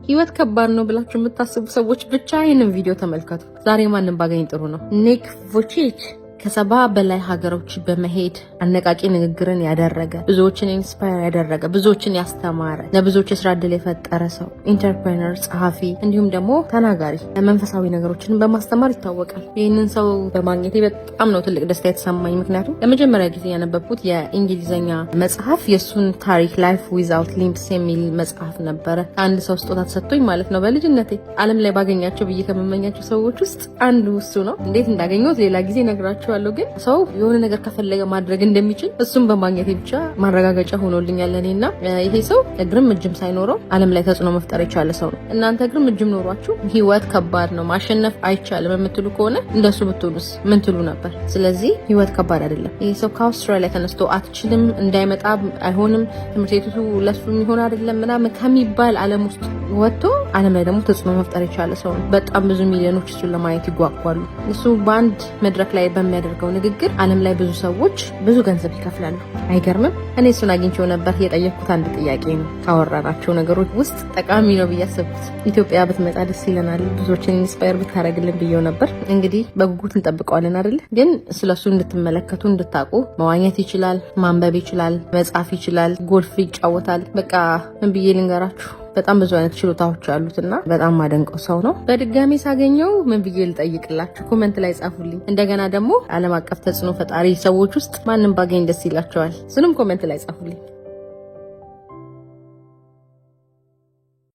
ህይወት ከባድ ነው ብላችሁ የምታስቡ ሰዎች ብቻ ይህንን ቪዲዮ ተመልከቱ። ዛሬ ማንም ባገኝ ጥሩ ነው። ኒክ ቮይቺች ከ70 በላይ ሀገሮች በመሄድ አነቃቂ ንግግርን ያደረገ፣ ብዙዎችን ኢንስፓየር ያደረገ፣ ብዙዎችን ያስተማረ፣ ለብዙዎች የስራ ዕድል የፈጠረ ሰው፣ ኢንተርፕሬነር፣ ጸሐፊ እንዲሁም ደግሞ ተናጋሪ፣ መንፈሳዊ ነገሮችን በማስተማር ይታወቃል። ይህንን ሰው በማግኘቴ በጣም ነው ትልቅ ደስታ የተሰማኝ። ምክንያቱም ለመጀመሪያ ጊዜ ያነበብኩት የእንግሊዝኛ መጽሐፍ የእሱን ታሪክ ላይፍ ዊዛውት ሊምፕስ የሚል መጽሐፍ ነበረ። ከአንድ ሰው ስጦታ ተሰጥቶኝ ማለት ነው። በልጅነቴ ዓለም ላይ ባገኛቸው ብዬ ከመመኛቸው ሰዎች ውስጥ አንዱ እሱ ነው። እንዴት እንዳገኘሁት ሌላ ጊዜ ነግራቸዋለሁ። ግን ሰው የሆነ ነገር ከፈለገ ማድረግ እንደሚችል እሱም በማግኘቴ ብቻ ማረጋገጫ ሆኖልኛል። እኔና ይሄ ሰው እግርም እጅም ሳይኖረው ዓለም ላይ ተጽዕኖ መፍጠር የቻለ ሰው ነው። እናንተ እግርም እጅም ኖሯችሁ ህይወት ከባድ ነው ማሸነፍ አይቻልም የምትሉ ከሆነ እንደሱ ብትሉስ ምን ትሉ ነበር? ስለዚህ ህይወት ከባድ አይደለም። ይሄ ሰው ከአውስትራሊያ ተነስቶ አትችልም፣ እንዳይመጣ አይሆንም፣ ትምህርት ቤቱ ለሱ የሚሆን አይደለም ምናምን ከሚባል ዓለም ውስጥ ወጥቶ ዓለም ላይ ደግሞ ተጽዕኖ መፍጠር የቻለ ሰው ነው። በጣም ብዙ ሚሊዮኖች እሱን ለማየት ይጓጓሉ። እሱ በአንድ መድረክ ላይ በሚያደርገው ንግግር ዓለም ላይ ብዙ ሰዎች ብዙ ገንዘብ ይከፍላሉ። አይገርምም? እኔ እሱን አግኝቼው ነበር። የጠየቅኩት አንድ ጥያቄ ነው። ካወራናቸው ነገሮች ውስጥ ጠቃሚ ነው ብዬ አሰብኩት። ኢትዮጵያ ብትመጣ ደስ ይለናል፣ ብዙዎችን ኢንስፓየር ብታደርግልን ብዬው ነበር። እንግዲህ በጉጉት እንጠብቀዋለን አይደለ? ግን ስለሱ እንድትመለከቱ እንድታውቁ፣ መዋኘት ይችላል፣ ማንበብ ይችላል፣ መጻፍ ይችላል፣ ጎልፍ ይጫወታል። በቃ ምን ብዬ ልንገራችሁ፣ በጣም ብዙ አይነት ችሎታዎች አሉትና በጣም ማደንቀው ሰው ነው። በድጋሚ ሳገኘው ምን ብዬ ልጠይቅላችሁ? ኮሜንት ላይ ጻፉልኝ። እንደገና ደግሞ ዓለም አቀፍ ተጽዕኖ ፈጣሪ ሰዎች ውስጥ ማንም ባገኝ ደስ ይላቸዋል? እሱንም ኮሜንት ላይ ጻፉልኝ።